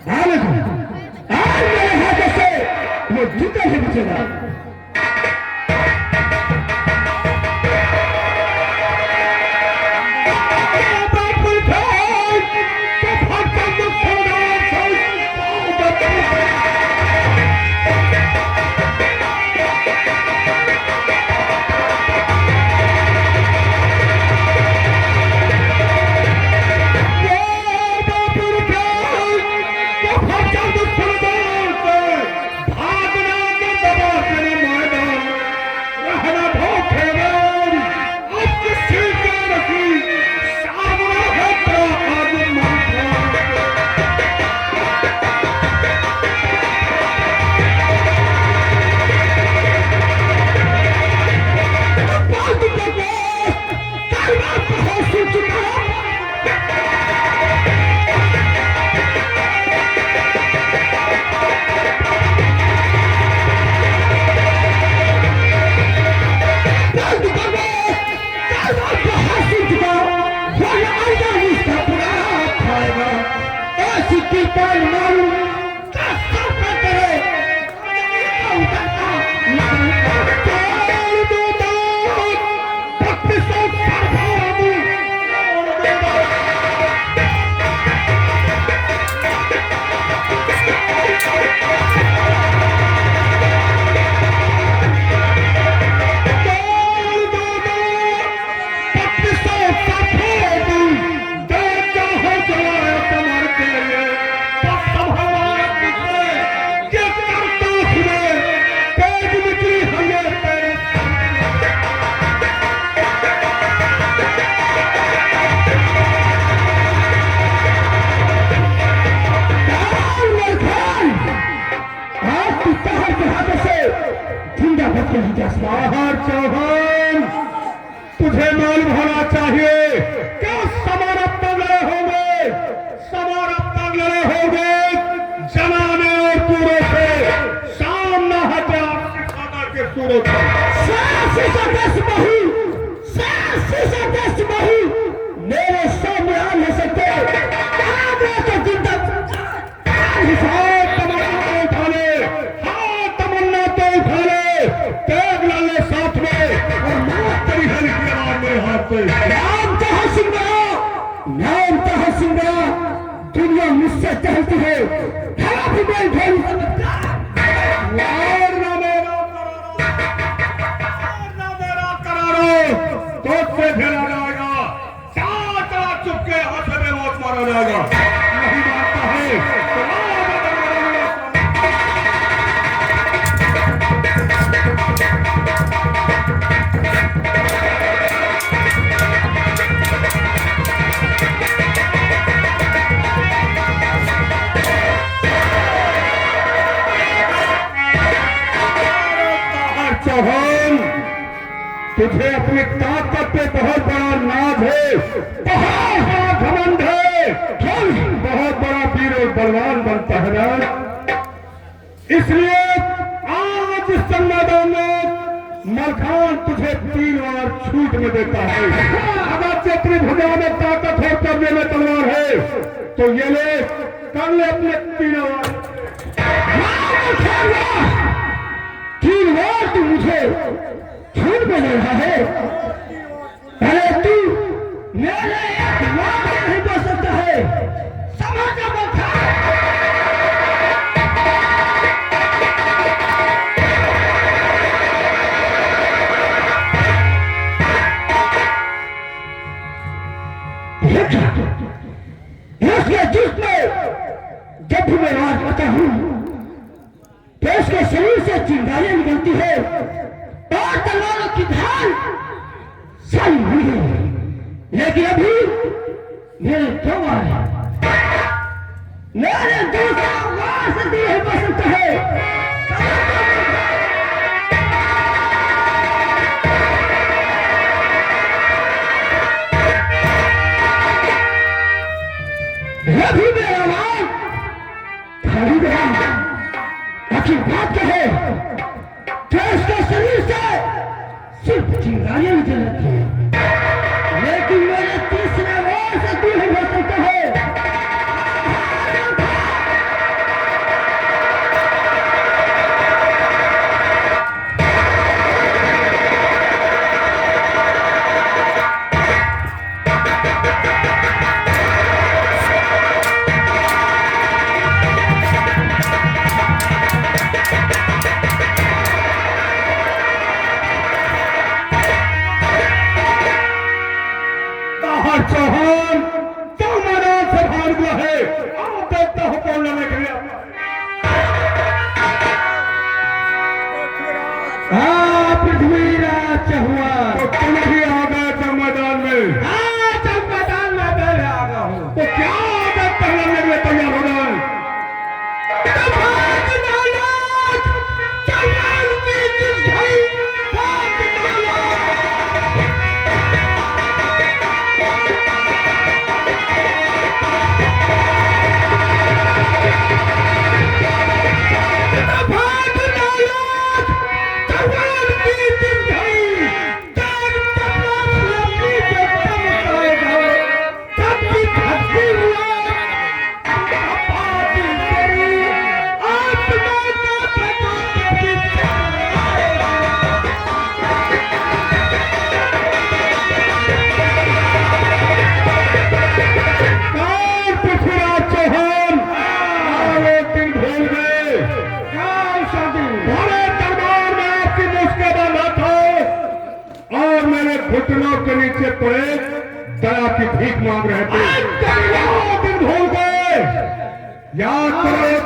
आज मेरे हाथों से वो जूता ही बचेगा। चौहान, तुझे मालूम होना चाहिए क्या समारा पगले होंगे, समारा पगले होंगे जमाने और पूरों से सामना हटा के सूरों से मेरे सामने आ नहीं सकते। तो जिंदा उठा ले, हाँ तमन्ना तो उठा ले, तेग लाले साथ में और मौत तेरी हरी की आवाज मेरे हाथ पे। नाम तो है सिंगा, दुनिया मुझसे चलती है, भी मैं ढोल तो से फिरा जाएगा, चला चुपके हाथ में मौत मारा जाएगा। नहीं मानता है चौहान, तुझे अपनी ताकत पे बहुत बड़ा नाज है, बहुत बड़ा घमंड है, बहुत बड़ा वीर और बलवान बनता है ना। इसलिए आज इस संवादों में मलखान तुझे 3 बार छूट में देता है। अगर चक्री भुजा में ताकत और कब्जे में तलवार है तो ये ले कर ले अपने 3 बार। 3 बार तू मुझे छूट में ले रहा है। अरे तू मेरे एक बार नहीं बोल सकता है, समझ जब भी मैं राज करता हूं तो उसके शरीर से चिंगारियां निकलती है और तलवारों की धार सारी हुई है। लेकिन अभी मेरे 2 बार है, मेरे दूसरा बार से दिल ही पसंद है। अभी मेरा नाम खाली रहा, आखिर बात क्या है कि उसके शरीर से सिर्फ चिंगारियां निकलती है, लेकिन मेरे तीसरे बार से दूर हो सकता है। आप देखता हूँ कौन लड़ने के लिए। हाँ पृथ्वीराज हुआ तो तुम भी आ गए थे मैदान में। हाँ जब मैदान में पहले आ गया हूँ तो क्या आदत पहले के लिए तैयार हो गए? घुटनों के नीचे पड़े दया की भीख मांग रहे थे। दिन भूल गए। याद करो